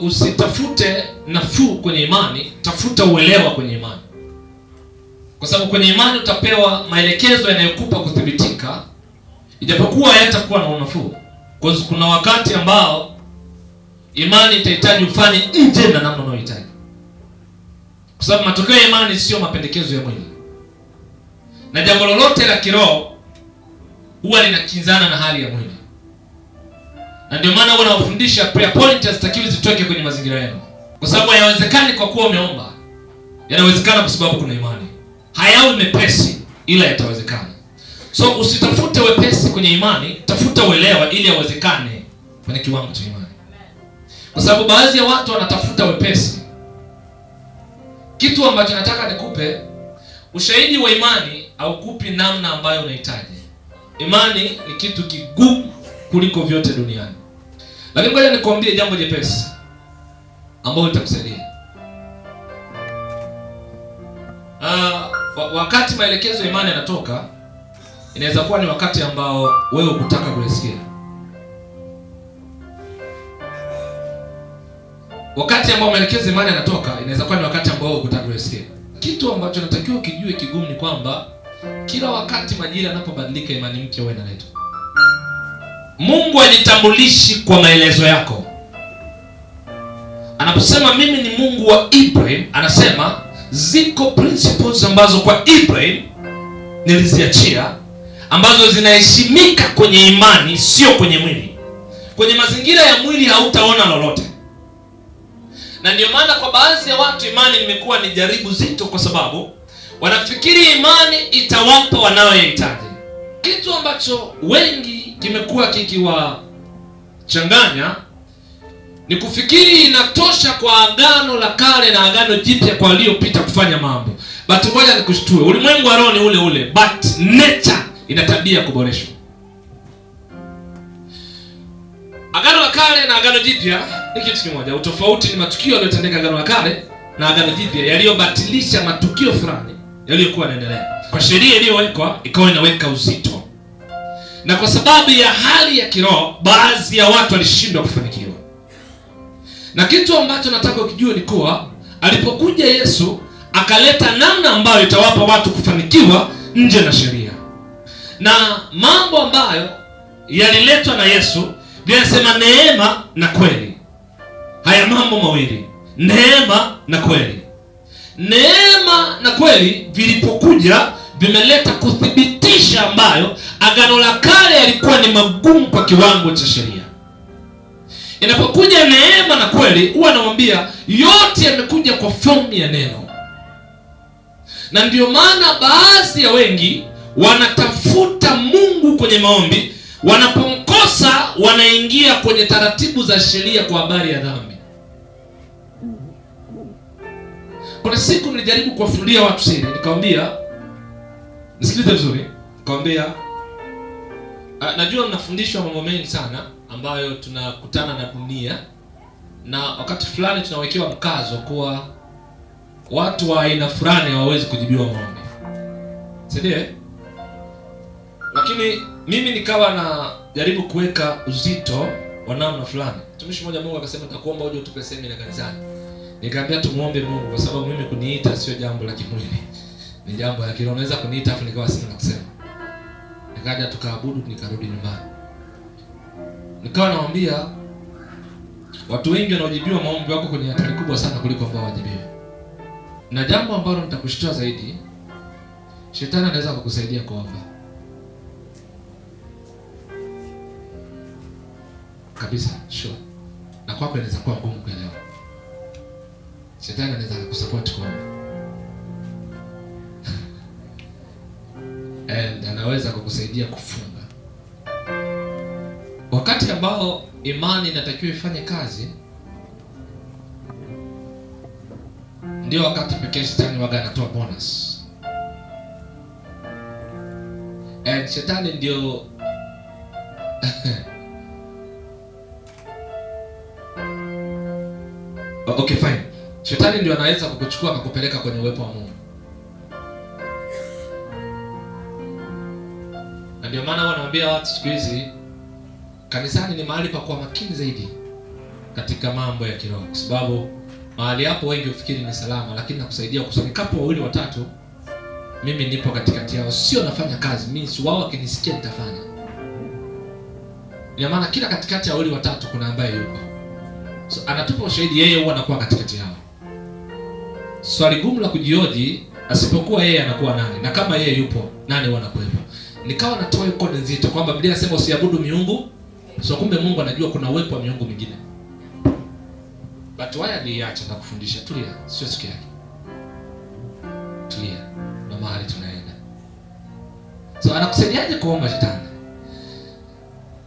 Usitafute nafuu kwenye imani, tafuta uelewa kwenye imani. Kwa sababu kwenye imani utapewa maelekezo yanayokupa kuthibitika, ijapokuwa hayatakuwa na unafuu. Kwa sababu kuna wakati ambao imani itahitaji ufanye nje na namna unayohitaji. Kwa sababu matokeo ya imani sio mapendekezo ya mwili. Na jambo lolote la kiroho huwa linakinzana na hali ya mwili. Na ndio maana wanawafundisha prayer point hazitakiwi zitoke kwenye mazingira yenu. Kwa sababu hayawezekani kwa kuwa umeomba. Yanawezekana kwa sababu kuna imani. Hayawi mepesi ila yatawezekana. So usitafute wepesi kwenye imani, tafuta uelewa ili yawezekane kwenye kiwango cha imani. Kwa sababu baadhi ya watu wanatafuta wepesi. Kitu ambacho nataka nikupe, ushahidi wa imani haukupi namna ambayo unahitaji. Imani ni kitu kigumu kuliko vyote duniani. Lakini ngoja nikwambie jambo jepesi ambalo litakusaidia. Wakati maelekezo ya imani yanatoka, inaweza kuwa ni wakati ambao wewe hukutaka kulisikia. Wakati ambao maelekezo ya imani yanatoka, inaweza kuwa ni wakati ambao wewe hukutaka kulisikia. Kitu ambacho natakiwa ukijue kigumu ni kwamba kila wakati majira yanapobadilika, imani mpya huwa inaletwa. Mungu hajitambulishi kwa maelezo yako. Anaposema mimi ni Mungu wa Ibrahim, anasema ziko principles ambazo kwa Ibrahim niliziachia, ambazo zinaheshimika kwenye imani, sio kwenye mwili. Kwenye mazingira ya mwili hautaona lolote. Na ndio maana kwa baadhi ya watu imani imekuwa ni jaribu zito, kwa sababu wanafikiri imani itawapa wanayohitaji. Kitu ambacho wengi kimekuwa kikiwachanganya ni kufikiri inatosha kwa agano la kale na agano jipya kwa waliopita kufanya mambo. But ngoja nikushtue, ulimwengu wa roho ni ule ule, but nature ina tabia kuboreshwa. Agano la kale na agano jipya ni kitu kimoja. Utofauti ni matukio yaliyotendeka agano la kale na agano jipya yaliyobatilisha matukio fulani yaliyokuwa yanaendelea. Kwa sheria iliyowekwa ikawa inaweka uzito. Na kwa sababu ya hali ya kiroho, baadhi ya watu walishindwa kufanikiwa. Na kitu ambacho nataka ukijue ni kuwa alipokuja Yesu akaleta namna ambayo itawapa watu kufanikiwa nje na sheria. Na mambo ambayo yaliletwa na Yesu, yanasema neema na kweli. Haya mambo mawili, neema na kweli. Neema na kweli vilipokuja vimeleta kuthibitisha ambayo agano la kale yalikuwa ni magumu kwa kiwango cha sheria. Inapokuja neema na kweli, huwa nawaambia yote yamekuja kwa fomu ya neno. Na ndio maana baadhi ya wengi wanatafuta Mungu kwenye maombi, wanapomkosa wanaingia kwenye taratibu za sheria kwa habari ya dhambi. Kuna siku nilijaribu kuwafunulia watu siri, nikamwambia, nisikilize vizuri, nikamwambia najua mnafundishwa mambo mengi sana ambayo tunakutana na dunia, na wakati fulani tunawekewa mkazo kuwa watu wa aina fulani hawawezi kujibiwa maombi. Sidio? Lakini mimi nikawa na jaribu kuweka uzito wa namna fulani. Mtumishi mmoja Mungu akasema nitakuomba uje utupe semina kanisani. Nikamwambia tumuombe Mungu kwa sababu mimi kuniita sio jambo la kimwili. Ni jambo la kiroho. Unaweza kuniita afu nikawa sina la kusema. Nikaja tukaabudu, nikarudi nyumbani. Nikawa nawaambia watu wengi wanaojibiwa maombi wako kwenye hatari kubwa sana kuliko ambao hawajibiwi. Na jambo ambalo nitakushtua zaidi, shetani anaweza kukusaidia kuomba. Kabisa, sure. Na kwako inaweza kuwa ngumu kuelewa. Shetani anaweza kukusupport kuomba. And anaweza kukusaidia kufunga. Wakati ambao imani inatakiwa ifanye kazi, ndio wakati pekee shetani waga anatoa bonus. And shetani ndio okay, fine. Shetani ndio anaweza kukuchukua na kupeleka kwenye uwepo wa Mungu. Na ndio maana wanaambia watu siku hizi kanisani ni mahali pa kuwa makini zaidi. katika mambo ya kiroho, kwa sababu mahali hapo wengi ufikiri ni salama, lakini nakusaidia kusoma kapo wawili watatu. Mimi nipo katikati yao, sio nafanya kazi mimi, si wao wakinisikia nitafanya. Ina maana kila katikati ya wawili watatu kuna ambaye yuko. So anatupa ushahidi, yeye huwa anakuwa katikati yao. Swali gumu la kujioji, asipokuwa yeye anakuwa nani? Na kama yeye yupo, nani huwa anakuwepo? Nikawa natoa kodi nzito kwamba Biblia inasema usiabudu miungu. So kumbe Mungu anajua kuna uwepo wa miungu mingine. But why aliacha na kufundisha? Tulia, sio siku yake. Tulia, na mahali tunaenda. So anakusaidiaje kuomba shetani?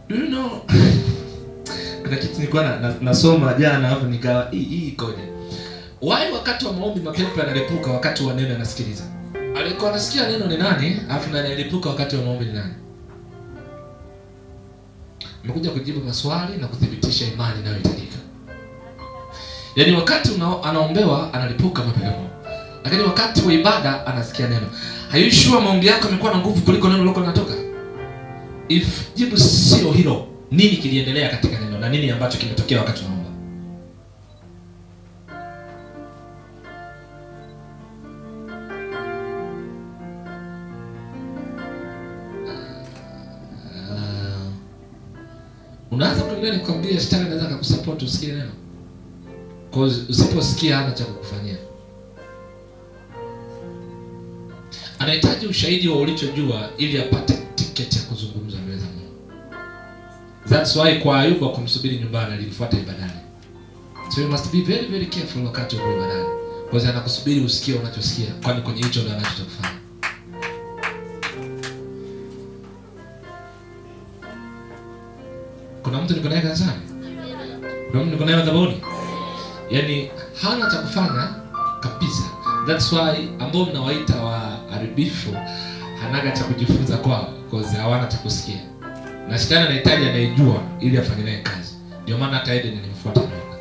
Do you know? Kuna kitu nilikuwa nasoma jana hapo nikawa hii ikoje? Why wakati wa maombi mapepo yanalipuka, wakati wa neno anasikiliza? Alikuwa anasikia neno ni nani, afu na analipuka wakati wa maombi ni nani? Nimekuja kujibu maswali na kudhibitisha imani inayohitajika. Yaani wakati anaombewa analipuka mapepo, lakini wakati wa ibada anasikia neno. Are you sure maombi yako yamekuwa na nguvu kuliko neno lako linatoka? If jibu sio hilo, nini kiliendelea katika neno na nini ambacho kimetokea wakati unaomba? Unaanza kuelewa nikwambia shetani anaweza kukusupport usikie neno. Cause usiposikia hana cha kukufanyia. Anahitaji ushahidi wa ulichojua ili apate tiketi ya kuzungumza mbele za Mungu. That's why kwa Ayubu kumsubiri nyumbani alimfuata ibadani. So you must be very very careful wakati uko ibadani. Cause anakusubiri usikie unachosikia, kwani kwenye hicho ndio anachotaka. Kuna mtu niko naye kanisani? Kuna mtu niko naye madhabahuni? Yaani hana cha kufanya kabisa. That's why ambao mnawaita waharibifu hanaga cha kujifunza kwao, cause hawana cha kusikia. Na shetani anahitaji anayejua ili afanye naye kazi. Ndio maana hata Eden nilimfuata nyoka.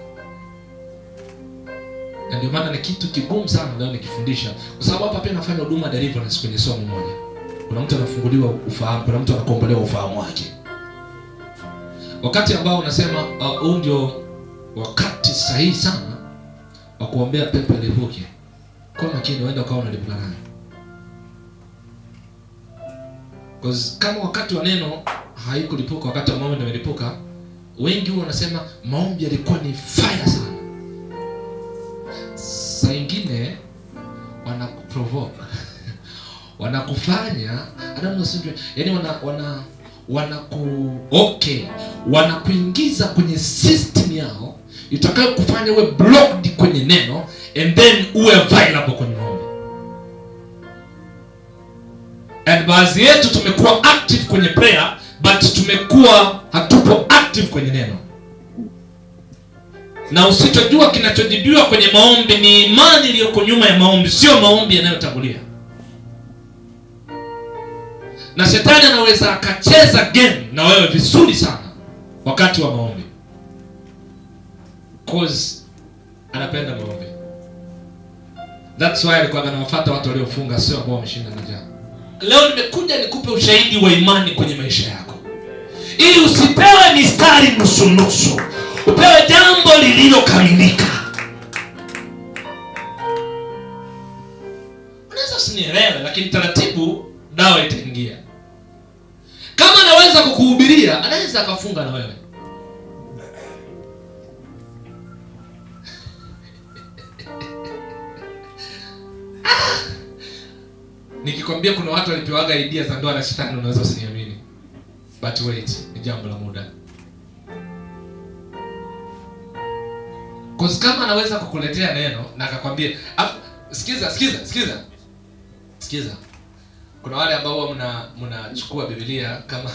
Na ndio maana ni kitu kigumu sana leo nikifundisha, kwa sababu hapa pia nafanya huduma deliverance kwenye somo moja. Kuna mtu anafunguliwa ufahamu, kuna mtu anakombolewa ufahamu wake. Wakati ambao unasema huu ndio wakati sahihi sana wa kuombea pepo ilipuke. Kwa makini uende ukawa unalipuka nayo. Cause kama wakati wa neno haikulipuka, wakati wa maombi ndio imelipuka, wengi huwa wanasema maombi yalikuwa ni fire sana. Saa nyingine wanakuprovoke. Wanakufanya I don't know something, yaani wanakuingiza kwenye system yao itakayo kufanya uwe blocked kwenye neno and then uwe available kwenye maombi. And baadhi yetu tumekuwa active kwenye prayer but tumekuwa hatupo active kwenye neno. Na usichojua kinachojibiwa kwenye maombi ni imani iliyoko nyuma ya maombi, sio maombi yanayotangulia. Na shetani anaweza akacheza game na wewe vizuri sana wakati wa maombi. Cause anapenda maombi. That's why alikuwa anawafuata watu waliofunga, sio ambao wameshinda njaa. Leo nimekuja nikupe ushahidi wa imani kwenye maisha yako, ili usipewe mistari nusu nusu, upewe jambo lililokamilika. Unaweza usinielewe, lakini taratibu dawa itaingia. Kama anaweza kukuhubiria, anaweza akafunga na wewe. Nikikwambia kuna watu walipewaga idea za ndoa na shetani, unaweza usiniamini. But wait, ni jambo la muda. Cause kama anaweza kukuletea neno na akakwambia, sikiza. Kuna wale ambao mnachukua Biblia kama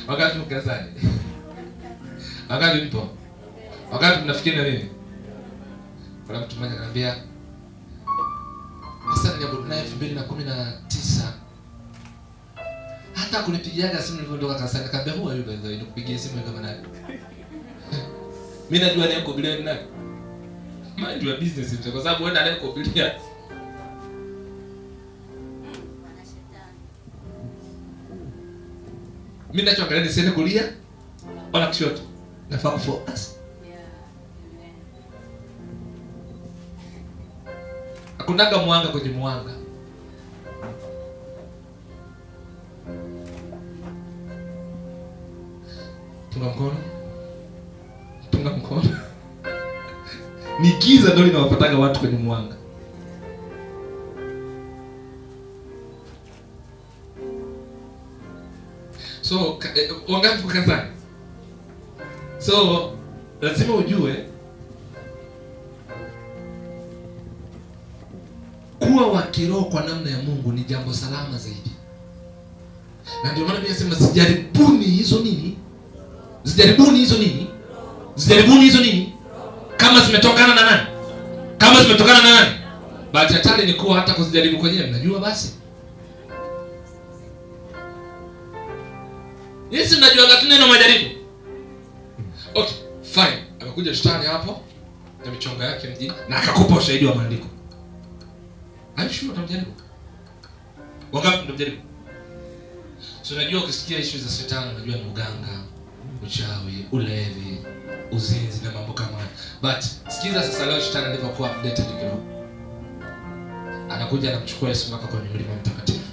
wakati mkazani. Wakati mpo. Wakati mnafikiri na nini? Kuna mtu mmoja ananiambia, "Sasa niliabudu naye 2019. Hata kunipigiaga simu nilivyoondoka kanisani, nikamwambia huwa yule ndio nikupigie simu kama nani?" Mimi najua niko Biblia ni nani? Mind your business, kwa sababu wewe ndio niko Biblia. Mimi nachoangalia ni sene kulia wala kushoto. nafaa kufocus. Hakunaga mwanga kwenye mwanga. Tunga mkono. Tunga mkono. Ni giza ndio linawapataga watu kwenye mwanga. So wangapi kukazana? So lazima ujue kuwa wa kiroho kwa namna ya Mungu ni jambo salama zaidi. Na ndio maana Biblia inasema sijaribuni hizo nini? Sijaribuni hizo nini? Sijaribuni hizo nini? Kama zimetokana na nani? Kama zimetokana na nani? Bahati hatari ni kuwa hata kuzijaribu kwenyewe mnajua basi. Yesu mnajua gatu neno majaribu. Okay, fine. Akakuja shetani hapo na michongo yake mjini na akakupa ushahidi wa maandiko. Aishu utamjaribu. Wangapi mtamjaribu? So unajua ukisikia issue za shetani unajua ni uganga, uchawi, ulevi, uzinzi na mambo kama hayo. But sikiza sasa leo shetani alipokuwa updated kidogo. Anakuja anamchukua Yesu mpaka kwenye mlima mtakatifu.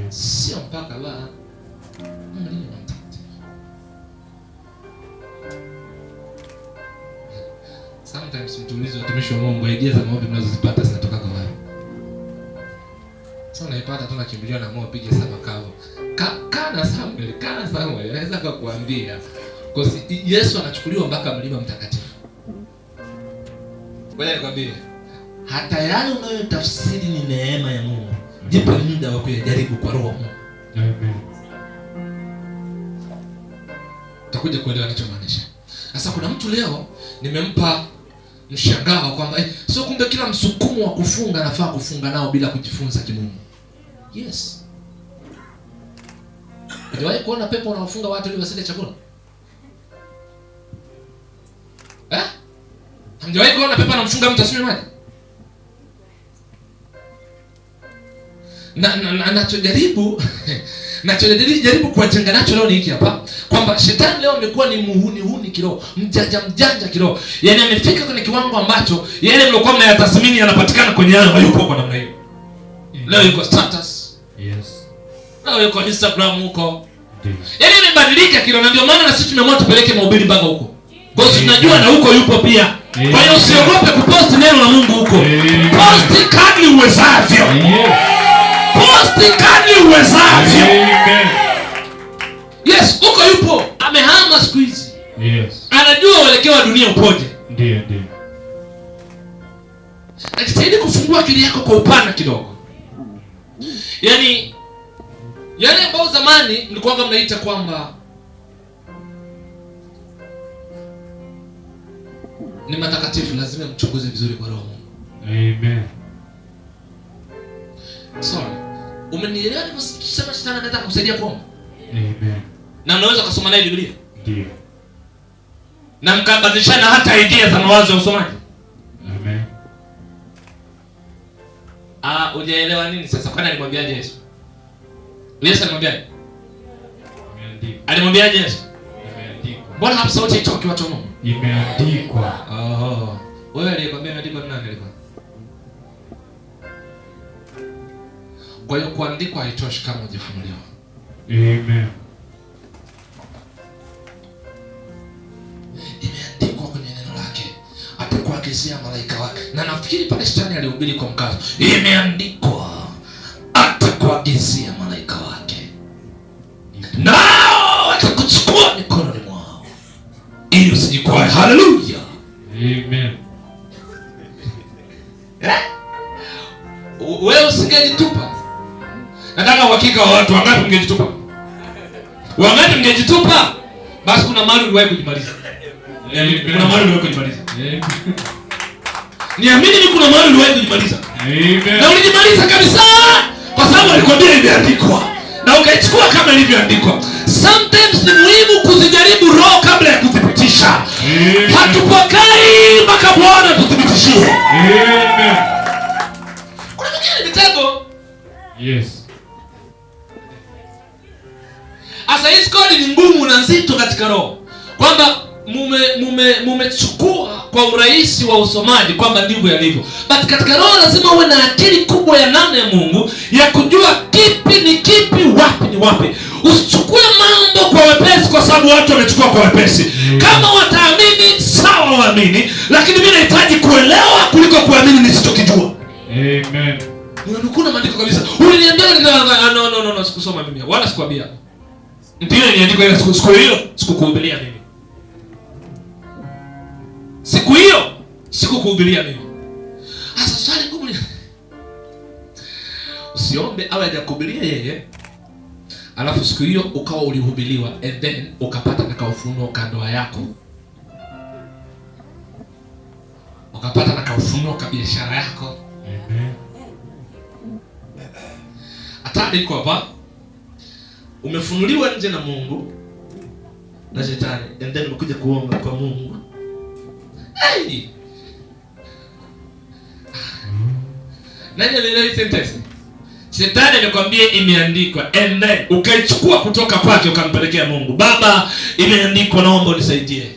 Sio mpaka la mlima mtakatifu. Sometimes mtumizi watumishi wa Mungu idea za maombi mnazozipata zinatoka kwa wapi? Sasa naipata tu nakimbilia na Mungu pige saba kavu. Kana Samuel anaweza kukuambia kwa Yesu anachukuliwa mpaka mlima mtakatifu. Ngoja nikwambie, hata yale unayotafsiri ni neema ya Mungu. Jipe muda wa kujaribu kwa roho Mungu. Amen. Utakuja kuelewa ninachomaanisha. Sasa kuna mtu leo nimempa mshangao kwamba sio kumbe kila msukumo wa kufunga nafaa kufunga nao bila kujifunza kimungu. Yes. Unawahi kuona pepo wanaofunga watu ili wasile chakula? Hamjawahi kuona pepo anamfunga mtu asinywe maji? Na nachojaribu kuwajenga nacho leo ni hiki hapa, kwamba shetani leo amekuwa ni muhuni kiroho, mjanja kiroho. Yaani amefika kwenye kiwango ambacho yale mlikuwa mnayatathmini yanapatikana kwenye yale hayupo kwa namna hiyo. Leo yuko status. Yes. Leo yuko Instagram huko. Yaani imebadilika kiroho, na ndio maana na sisi tumeamua tupeleke mahubiri mpaka huko. Kwa sababu tunajua na huko yupo pia. Kwa hiyo usiogope kupost neno la Mungu huko. Post kadri uwezavyo. Post kadri uwezavyo. Yes, huko yupo. Amehama siku hizi. Yes. Anajua uelekeo wa dunia upoje. Ndio. Najitahidi kufungua akili yako kwa upana kidogo. Yaani yale ambao zamani mlikuwa mnaita kwamba ni matakatifu, lazima mchunguze vizuri kwa roho. Amen. Sorry. Umenielewa niliposema shetani anataka kusaidia kuomba? Amen. Na unaweza kusoma naye Biblia? Ndio. Na mkabadilishana hata idea za mawazo ya usomaji? Amen. Hujaelewa nini sasa? Kwani alimwambiaje Yesu? Yesu alimwambiaje? Imeandikwa. Alimwambiaje Yesu? Imeandikwa. Mbona hapo sauti itoki watu wa Mungu? Imeandikwa. Wewe aliyekwambia imeandikwa ni nani alikuwa? Kwa hiyo kuandikwa haitoshi kama hujafunuliwa. Amen. Imeandikwa kwenye neno lake. Atakuagizia malaika wake. Na nafikiri pale shetani alihubiri kwa mkazo. Imeandikwa. Atakuagizia malaika wake. Nao atakuchukua mikononi mwao ili usijikwae. Haleluya. Amen. Wewe usingejitupa. Nataka uhakika wa watu wangapi mngejitupa? Wangapi mngejitupa? Basi kuna mahali uliwahi kujimaliza. Kuna mahali uliwahi kujimaliza. Niamini mimi kuna mahali uliwahi kujimaliza. Amen. Na ulijimaliza kabisa kwa sababu alikwambia imeandikwa. Na ukaichukua kama ilivyoandikwa. Sometimes ni muhimu kuzijaribu roho kabla ya kuthibitisha. Hatupokai mpaka Bwana tuthibitishie. Amen. Kuna vingine vitego. Yes. Asa hii kodi ni ngumu na nzito katika roho. Kwamba mumechukua kwa urahisi wa usomaji kwamba ndivyo yalivyo. But katika roho lazima uwe na akili kubwa ya namna ya Mungu ya kujua kipi ni kipi, wapi ni wapi. Usichukue mambo kwa wepesi kwa sababu watu wamechukua kwa wepesi. Kama wataamini sawa, waamini, lakini mimi nahitaji kuelewa kuliko kuamini nisichokijua. Amen. Unanukuna maandiko kabisa. Uliniambia no, sikusoma mimi wala sikwambia. Ndio niandiko ile siku hiyo sikukuhubiria mimi. Siku hiyo sikukuhubiria mimi. Sasa swali ngumu ni usiombe awe hajakuhubiria yeye, alafu siku hiyo ukawa ulihubiriwa and then ukapata na kaufunuo ka ndoa yako, ukapata na kaufunuo ka biashara yako. Hatari iko hapa. Umefunuliwa nje na Mungu na shetani and then umekuja kuomba kwa Mungu. Hey! Nani anaelewa hii sentence? Shetani anakuambia imeandikwa and then ukaichukua kutoka kwake ukampelekea Mungu. Baba, imeandikwa, naomba unisaidie.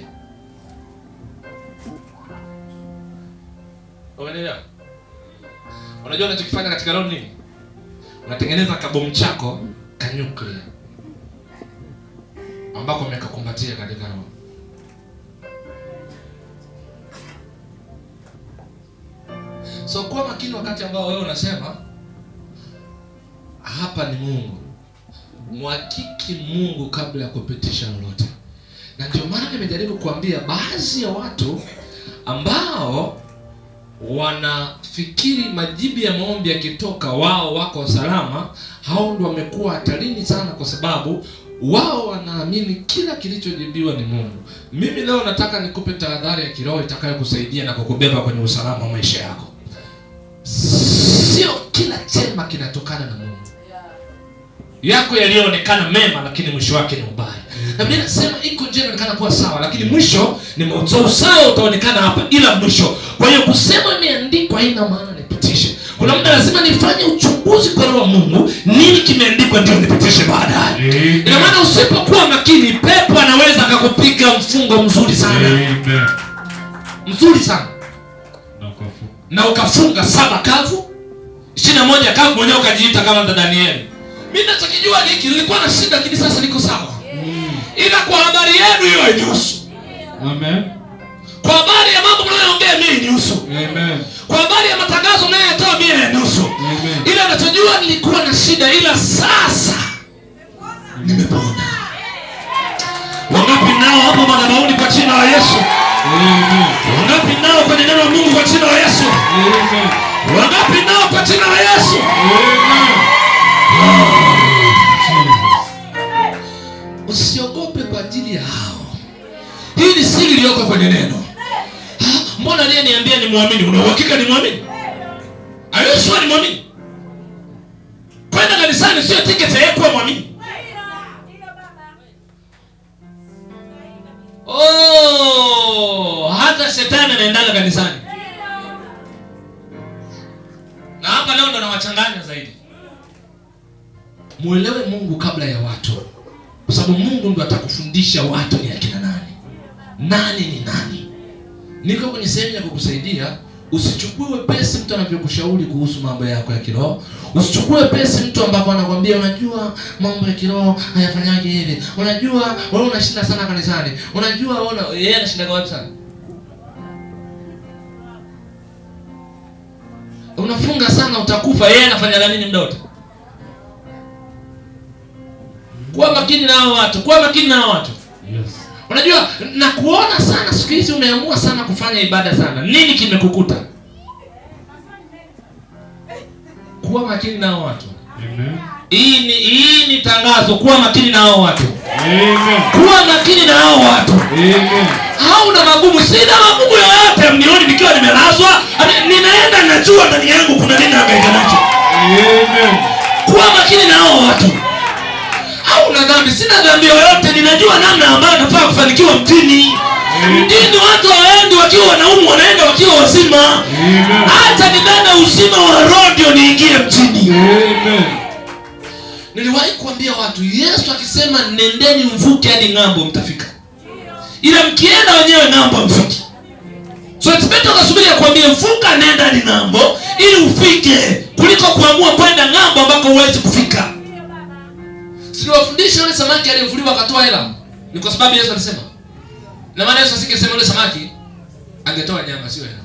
Umeelewa? Unajua unachokifanya katika roho nini? Unatengeneza kabomu chako ka nuclear ambako umekakumbatia katika roho. So kwa makini wakati ambao wewe unasema hapa ni Mungu. Muhakiki Mungu kabla ya kupitisha lolote. Na ndio maana nimejaribu kuambia baadhi ya watu ambao wanafikiri majibu ya maombi yakitoka wao wako salama, hao ndio wamekuwa hatarini sana, kwa sababu wao wanaamini kila kilichojibiwa ni Mungu. Mimi leo nataka nikupe tahadhari ya kiroho itakayokusaidia na kukubeba kwenye usalama wa maisha yako. Sio kila chema kinatokana na Mungu. Yako yaliyoonekana mema lakini mwisho wake ni mbaya. Na Biblia inasema iko njia inaonekana kuwa sawa lakini mwisho ni mauti. Sawa utaonekana hapa ila mwisho. Kwa hiyo kusema imeandikwa haina maana nipitishe. Kuna muda lazima nifanye uchunguzi kwa roho wa Mungu, nini kimeandikwa ndio nipitishe baadaye. Ina maana usipokuwa makini, pepo anaweza akakupiga mfungo mzuri sana. Amen. Mzuri sana. Na ukafunga 7 kavu, 21 kavu, mwenyewe ukajiita kama Danieli. Mimi ninachokijua ni hiki, nilikuwa na shida lakini sasa niko sawa. Ila kwa habari yenu hiyo hainihusu. Amen. Kwa habari ya mambo mnayoongea mimi hainihusu. Amen. Kwa habari ya matangazo mnayotoa mimi hainihusu. Amen. Ila ninachojua nilikuwa na shida ila sasa nimepona. Wangapi nao hapo madhabahuni kwa jina la Yesu? Amen. Wangapi nao kwenye neno la Mungu kwa jina la Yesu? Amen. Wangapi nao kwa jina la Yesu? Amen. Usiogope kwa ajili ya hao. Hii ni siri iliyoko kwenye neno. Mbona ndiye niambia ni muamini? Una uhakika ni muamini? Ayosha ni muamini? Kwenda kanisani sio tiketi ya kuwa muamini. Oh, hata shetani anaenda kanisani. Na hapa leo ndo nawachanganya zaidi. Muelewe Mungu kabla ya watu. Kwa sababu Mungu ndo atakufundisha watu ni akina nani. Nani ni nani. Niko kwenye sehemu ya kukusaidia. Usichukue wepesi mtu anavyokushauri kuhusu mambo yako ya kiroho. Usichukue wepesi mtu ambapo anakuambia unajua mambo ya kiroho hayafanyaje hivi. Unajua wewe unashinda sana kanisani. Unajua wewe yeye anashinda wapi sana? Unafunga sana utakufa, yeye anafanya nini muda wote? Kuwa makini na hao watu, kuwa makini na hao watu. Yes. Unajua na kuona sana siku hizi umeamua sana kufanya ibada sana. Nini kimekukuta? Kuwa makini na hao watu. Amen. Hii ni tangazo, kuwa makini na hao watu. Amen. Kuwa makini na hao watu. Amen. Hauna magumu, sina magumu yoyote mnioni nikiwa nimelazwa. Ninaenda najua ndani yangu kuna nini angaika nacho. Amen. Kuwa makini na hao watu. Hauna dhambi, sina dhambi yoyote, ninajua namna ambayo nafaa kufanikiwa mtini. Mtini watu waendi wakiwa wanaumu, wanaenda wakiwa wazima. Hata nibebe uzima wa roho ndio niingie mtini. Amen. Niliwahi kuambia watu, Yesu akisema nendeni mvuke hadi ng'ambo mtafika. ila mkienda wenyewe ng'ambo mfiki. So it's better ukasubiri akwambie vuka nenda hadi ng'ambo ili ufike, kuliko kuamua kwenda ng'ambo ambako huwezi kufika. Siliwafundisha yule samaki aliyevuliwa akatoa hela. Ni kwa sababu Yesu alisema. Na maana Yesu asingesema yule samaki angetoa nyama, sio hela.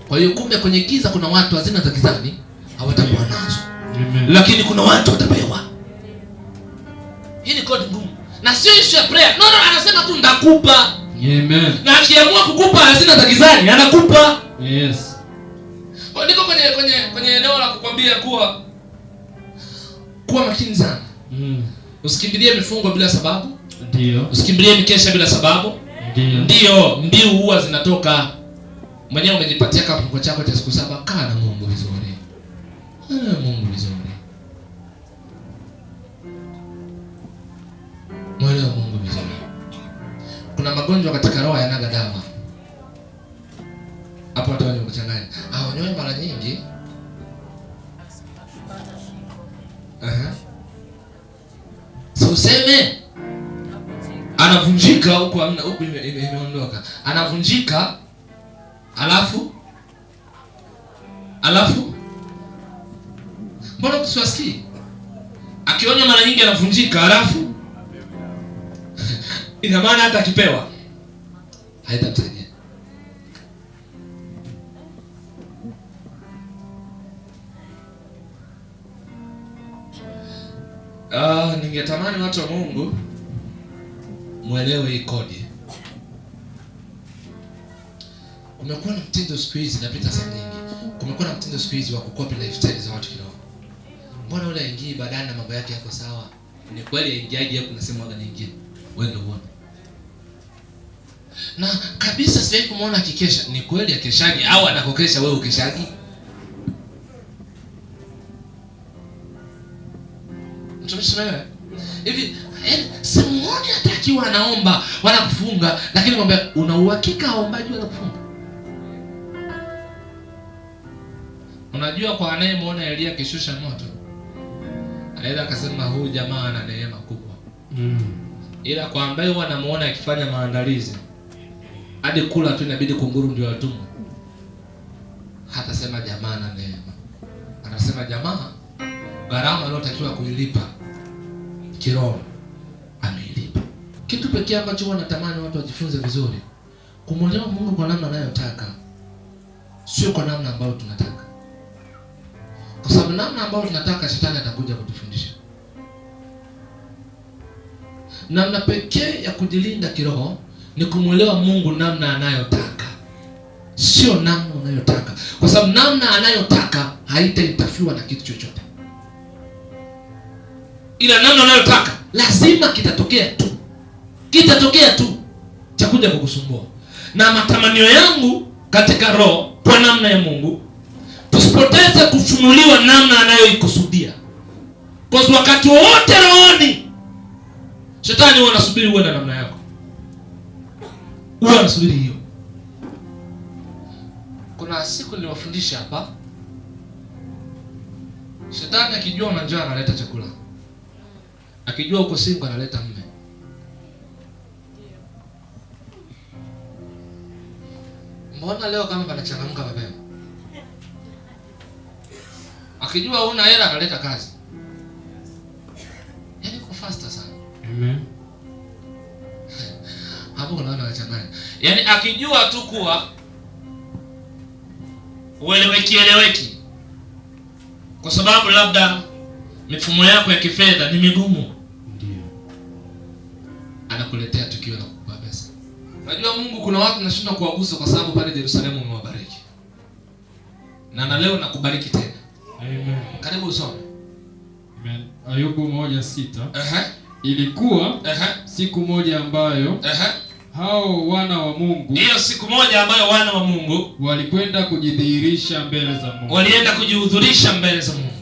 Kwa hiyo kumbe kwenye giza kuna watu hazina za gizani hawatakuwa nazo. Amen. Lakini kuna watu watapewa. Hii ni code ngumu. Na sio issue ya prayer. No, anasema tu ndakupa. Amen. Na akiamua kukupa hazina za gizani anakupa. Yes. Kwa niko kwenye eneo la kukwambia kuwa makini sana. Usikimbilie mifungo bila sababu. Ndio. Usikimbilie mikesha bila sababu. Ndio, mbiu huwa zinatoka. Mwenyewe umejipatia kifungo chako cha siku 7, kaa na Mungu vizuri. Mungu vizuri. Mwelewa Mungu vizuri. Kuna magonjwa katika roho yanaga dawa. Hapo watu wanachanganya. Wanyoe mara nyingi. So useme anavunjika huko imeondoka. Anavunjika alafu mbona kusiwasikii? Akionya mara nyingi anavunjika alafu ina maana hata akipewa haitamsaidia. Ningetamani watu wa Mungu muelewe hii kodi. Kumekuwa na mtindo siku hizi, napita sehemu nyingi. Kumekuwa na mtindo siku hizi wa kukopi lifestyle za watu kidogo. Mbona yule aingie badani na mambo yake yako sawa? Ni kweli aingiaje hapo unasema waga nyingine. Wewe ndio uone. Na kabisa sijawahi kumuona akikesha. Ni kweli akeshaji au anakokesha wewe ukeshaji? Mtumishi wewe. Hivi simuoni hata akiwa anaomba wala kufunga, lakini mwambie una uhakika aombaji wala kufunga? Unajua kwa anayemuona Elia kishusha moto, anaweza akasema huyu jamaa ana neema kubwa. Ila kwa ambaye huwa anamuona akifanya maandalizi hadi kula tu inabidi kunguru ndio watumwa, hata sema jamaa ana neema. Anasema jamaa gharama aliyotakiwa kuilipa kiroho ameilipa. Kitu pekee ambacho wanatamani watu wajifunze vizuri, kumwelewa Mungu kwa namna anayotaka, sio kwa namna ambayo tunataka. Kwa sababu namna ambayo tunataka shetani atakuja kutufundisha. Namna pekee ya kujilinda kiroho ni kumwelewa Mungu namna anayotaka, sio namna unayotaka. Kwa sababu namna anayotaka haitaintafiwa na kitu chochote. Ila namna unayotaka lazima kitatokea tu cha kuja kukusumbua. Na matamanio yangu katika roho kwa namna ya Mungu, tusipoteze kufunuliwa namna anayoikusudia. Kwa sababu wakati wote rohoni shetani huwa anasubiri uwe na namna yako. Huwa anasubiri hiyo. Kuna siku niliwafundisha hapa, shetani akijua una njaa analeta chakula. Akijua uko single analeta mume. Mbona leo kama panachangamka mapema? Akijua una hela analeta kazi. Yaani kwa faster sana. Amen. Hapo unaona anachanganya. Yaani akijua tu kuwa ueleweki. Kwa sababu labda mifumo yako ya kifedha ni migumu, ndio anakuletea tukio la kukupa pesa. Unajua Mungu kuna watu nashindwa kuwagusa kwa sababu pale Yerusalemu umewabariki. Na leo nakubariki tena. Amen. Karibu usome. Amen. Ayubu 1:6. Ilikuwa siku moja ambayo hao wana wa Mungu, hiyo siku moja ambayo wana wa Mungu walikwenda kujidhihirisha mbele za Mungu. Walienda kujihudhurisha mbele za Mungu.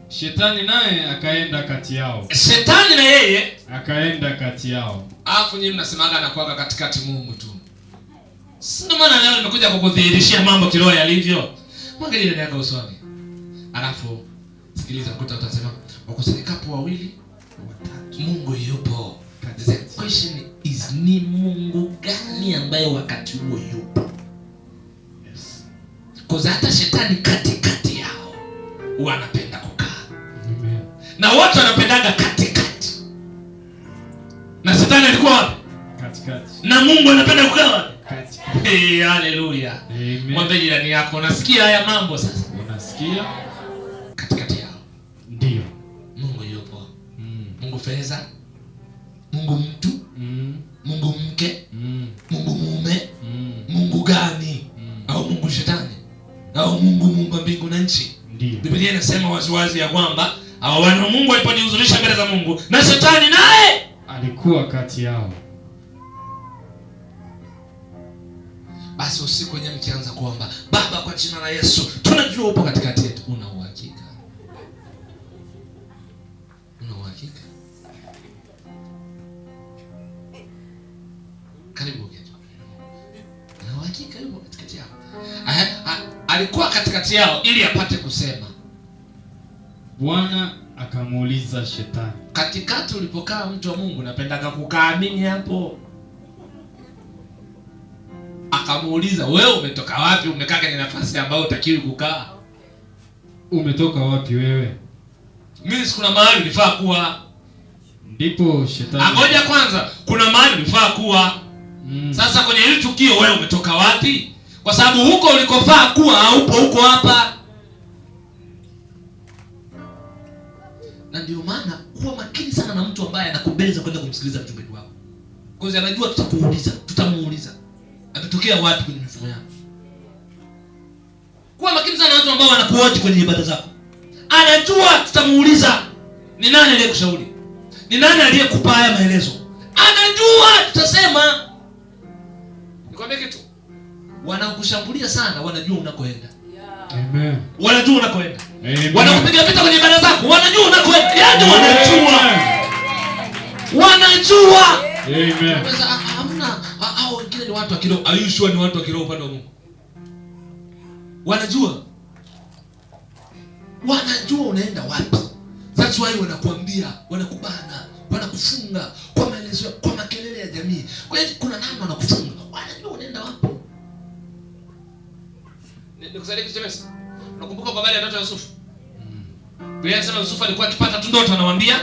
Shetani naye akaenda kati yao. Shetani na yeye akaenda kati yao. Alafu nyinyi mnasemaga anakuwa katikati Mungu tu. Sio maana leo nimekuja kukudhihirishia mambo kiroho yalivyo. Mwangalie ndani yako usoni. Alafu sikiliza, ukuta utasema wakusanyikapo wawili watatu Mungu yupo. The question is ni Mungu shetani ambaye wakati huo yupo. Yes. Kwa hata shetani katikati yao wanapenda kukaa. Amen. Na watu wanapendaga katikati. Na shetani alikuwa wapi? Katikati. Na Mungu anapenda kukaa wapi? Katikati. Haleluya. Amen. Mwambie jirani yako, unasikia haya mambo sasa? Unasikia? Katikati yao. Ndio. Mungu yupo. Mungu fedha. Mungu mtu. Mungu mke. Mungu mume. Mungu gani? Au Mungu shetani? Au Mungu muumba mbingu na nchi? Ndio. Biblia inasema waziwazi ya kwamba hao wana wa Mungu walipojihudhurisha mbele za Mungu, na shetani naye alikuwa kati yao. Basi usiku wenyewe mkianza kuomba, Baba kwa jina la Yesu, tunajua upo katikati yetu. Una uhakika? Una uhakika? Karibu kitu. Una uhakika yupo katikati yao? Alikuwa katikati yao ili apate kusema. Bwana akamuuliza shetani. Katikati ulipokaa mtu wa Mungu, napendaga kukaamini hapo. Akamuuliza, wewe umetoka wapi? Umekaa kwenye nafasi ambayo utakiwi kukaa. Umetoka wapi wewe? Mimi kuna mahali nilifaa kuwa. Ndipo shetani. Angoja kwanza, kuna mahali nilifaa kuwa. Sasa kwenye hili tukio wewe umetoka wapi? Kwa sababu huko ulikofaa kuwa haupo huko hapa. Na ndio maana kuwa makini sana na mtu ambaye anakubeza kwenda kumsikiliza mchungaji wako. Kwa sababu anajua tutamuuliza. Atatokea wapi kwenye mifumo yako. Kuwa makini sana na watu ambao wanakuoji kwenye ibada zako. Anajua tutamuuliza, ni nani aliyekushauri? Ni nani aliyekupa haya maelezo? Anajua tutasema. Nikwambie kitu. Wanakushambulia sana, wanajua unakoenda. Amen. Wanajua unakoenda. Amen. Wanakupiga vita kwenye ibada zako, wanajua unakoenda. Yaani wanajua. Wanajua. Amen. Hamna hao wengine ni watu wa kiroho. Ayushua ni watu wa kiroho upande wa Mungu. Wanajua. Wanajua unaenda wapi. That's why wanakuambia, wanakubana, wanakufunga kwa maelezo, kwa makelele ya jamii. Kwa hiyo kuna namna wanakufunga. Wanajua unaenda wapi. Nikusaidie kitu chemesi. Unakumbuka kwa habari ya ndoto ya Yusufu? Biblia inasema Yusufu alikuwa akipata tu ndoto anawaambia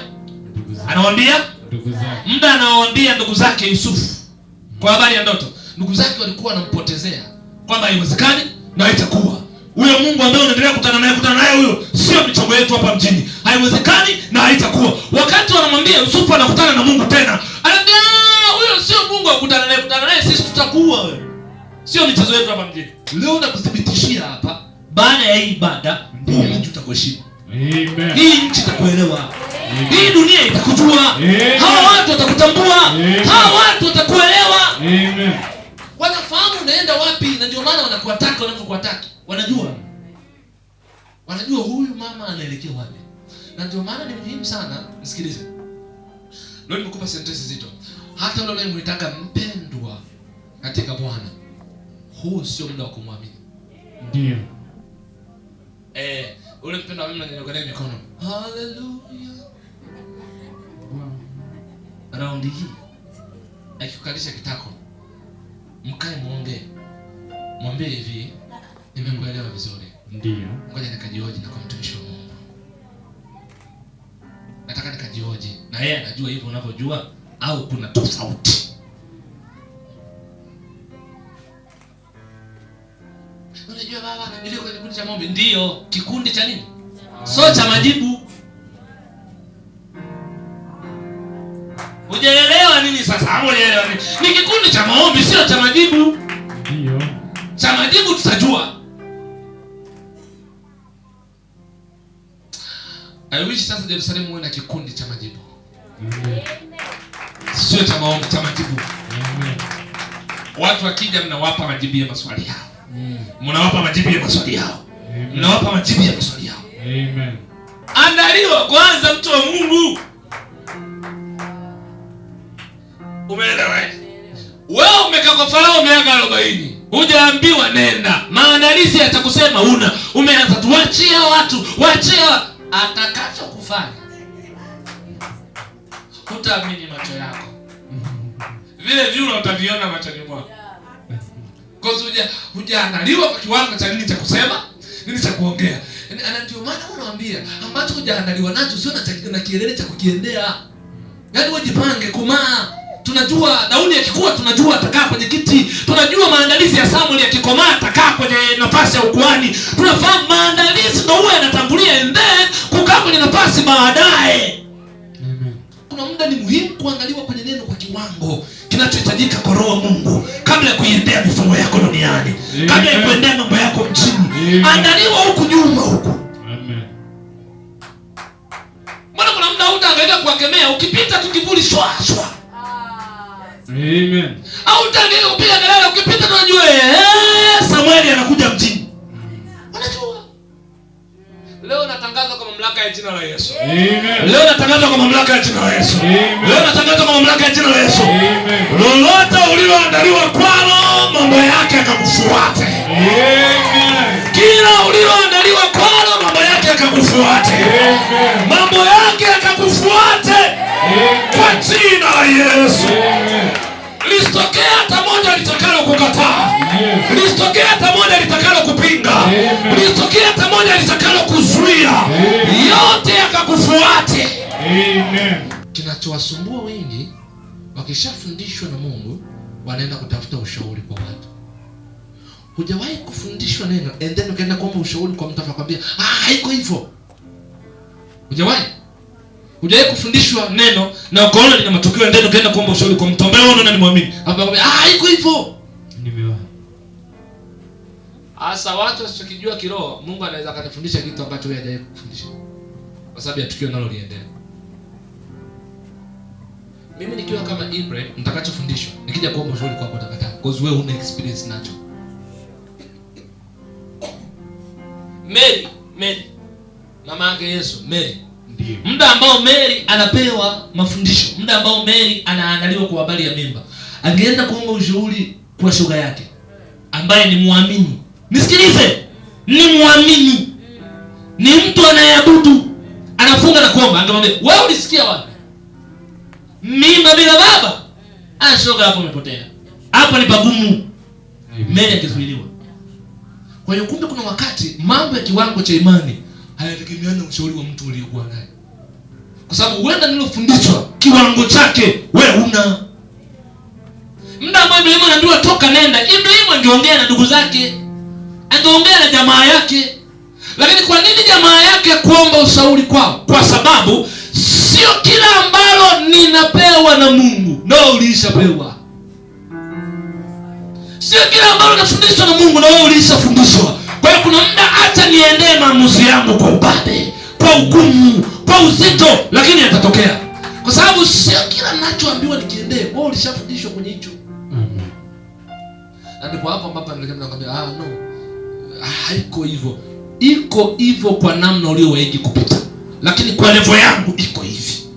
ndugu zake. Muda anawaambia ndugu zake Yusufu kwa habari ya ndoto. Ndugu zake walikuwa wanampotezea kwamba haiwezekani na haitakuwa. Huyo Mungu ambaye unaendelea kukutana naye huyo sio michongo yetu hapa mjini. Haiwezekani na haitakuwa. Wakati wanamwambia Yusufu anakutana na Mungu tena. Anaambia huyo sio Mungu akutana naye sisi tutakuwa wewe. Sio michezo yetu hapa mjini. Leo nakuthibitishia hapa, baada ya hii ibada, huu mji utakuheshimu. Amen. Hii nchi itakuelewa. Hii dunia itakujua. Hawa watu watakutambua. Hawa watu watakuelewa. Amen. Wanafahamu unaenda wapi, na ndio maana wanakuataka wanapokuataka. Wanajua. Wanajua huyu mama anaelekea wapi. Na ndio maana ni muhimu sana, nisikilize. Leo nimekupa sentensi zito. Hata yule unayemwitaka mpendwa katika Bwana, huu sio muda wa kumwamini. Ndio. Ule mpendwa mimi nanyokelea mikono. Hallelujah. Raundi hii akikukalisha kitako, mkae muombe. Mwambie hivi, nimekuelewa vizuri. Ndio. Ngoja nikajioje na kwa mtumishi wa Mungu. Nataka nikajioje. Na yeye anajua hivyo unavyojua au kuna tofauti? Unajua baba, ile kwenye kikundi cha maombi ndio kikundi cha nini? Sio cha majibu. Unaelewa nini sasa? Unaelewa nini? Ni kikundi cha maombi, sio cha majibu. Ndio. Cha majibu tutajua. I wish sasa Jerusalem uwe na kikundi cha majibu. Amen. Sio cha maombi, cha majibu. Amen. Watu wakija mnawapa majibu ya maswali yao. Mnawapa majibu ya maswali yao. Mnawapa majibu ya maswali yao. Amen. Andaliwa kwanza mtu wa Mungu. Umeelewa? Wewe umekaa kwa Farao miaka 40. Hujaambiwa nenda. Maandalizi yatakusema umeanza tuachie watu, waachie atakacho kufanya. Utaamini macho yako. vile vyura utaviona machoni mwako. Kwa sababu hujaandaliwa kwa kiwango cha nini cha kusema, nini cha kuongea. Yaani ndio maana unawaambia ambacho hujaandaliwa nacho sio na kielele cha kukiendea. Yaani wajipange kumaa. Tunajua Daudi akikua, tunajua atakaa kwenye kiti. Tunajua maandalizi ya Samuel yakikomaa atakaa kwenye nafasi ya ukuhani. Tunafahamu maandalizi ndio huwa yanatangulia and then kukaa kwenye nafasi baadaye. Amen. Kuna muda ni muhimu kuangaliwa kwenye neno kwa kiwango kinachohitajika kwa Roho wa Mungu kabla ya kuiendea mifumo yako duniani. Kabla ya kuendea mambo yako mjini. Andaliwa huku nyuma huku. Amen. Mbona kuna muda utaangalia kuwakemea ukipita tu kivuli shwa shwa. Amen. Au utaangalia kupiga kelele ukipita tu unajua Samueli anakuja mjini. Unajua. Leo natangaza kwa mamlaka ya jina la Yesu. Amen. Leo natangaza kwa mamlaka ya jina la Yesu. Amen. Leo natangaza kwa mamlaka ya jina la Yesu. Amen. Lolote uliloandaliwa kwalo mambo yake yakakufuate. Amen. Kila uliloandaliwa kwalo mambo yake yakakufuate. Amen. Mambo yake yakakufuate. Amen. Kwa jina la Yesu. Amen. Lisitokea hata moja litakalo kukataa. Yes. Lisitokea hata moja litakalo kupinga. Amen. Lisitokea hata moja litakalo kuzuia. Amen. Yote yakakufuate. Amen. Kinachowasumbua wengi wakishafundishwa na Mungu wanaenda kutafuta ushauri kwa watu. Hujawahi kufundishwa neno and then ukaenda kuomba ushauri kwa mtu akakwambia haiko hivyo. Hujawahi kufundishwa neno na ukaona lina matokeo and then ukaenda kuomba ushauri kwa mtu ambaye unaona ni muamini. Akakwambia haiko hivyo. Nimewahi. Asa watu wasijua kiroho, Mungu anaweza akatufundisha kitu ambacho wewe hajawahi kufundisha. Kwa sababu ya tukio nalo liendelea. Mimi nikiwa kama Ibrahim nitakachofundishwa, nikija kuomba ushauri kwako utakataa because wewe una experience nacho. Mary mama yake Yesu, Mary. Ndiyo. Muda ambao Mary anapewa mafundisho, muda ambao Mary anaandaliwa kwa habari ya mimba, angeenda kuomba ushauri kwa shoga yake ambaye ni muamini. Nisikilize, ni muamini, ni mtu anayeabudu, anafunga na kuomba. Angemwambia wewe ulisikia wapi? Mimba bila baba? Shoga hapo umepotea. Hapo ni pagumu. Mary akizuiliwa. Kwa hiyo kumbe kuna wakati mambo ya kiwango cha imani hayategemeani na ushauri wa mtu uliokuwa naye. Kwa sababu huenda nilofundishwa kiwango chake wewe una. Muda ambao Ibrahimu anaambiwa toka nenda, Ibrahimu angeongea na ndugu zake. Angeongea na jamaa yake. Lakini kwa nini jamaa yake kuomba ushauri kwao? Kwa sababu sio kila ambalo ninapewa na Mungu ndio ulishapewa. Sio kila ambalo nafundishwa na Mungu na wewe ulishafundishwa. Kwa hiyo kuna muda hata niendee maamuzi yangu kwa ubabe, kwa ugumu, kwa uzito, lakini yatatokea. Kwa sababu sio kila ninachoambiwa nikiendee, wewe ulishafundishwa kwenye hicho. Amen. Na ndipo hapo ambapo nakwambia no. Haiko hivyo. Iko hivyo kwa namna uliowahi kupita. Lakini kwa level yangu iko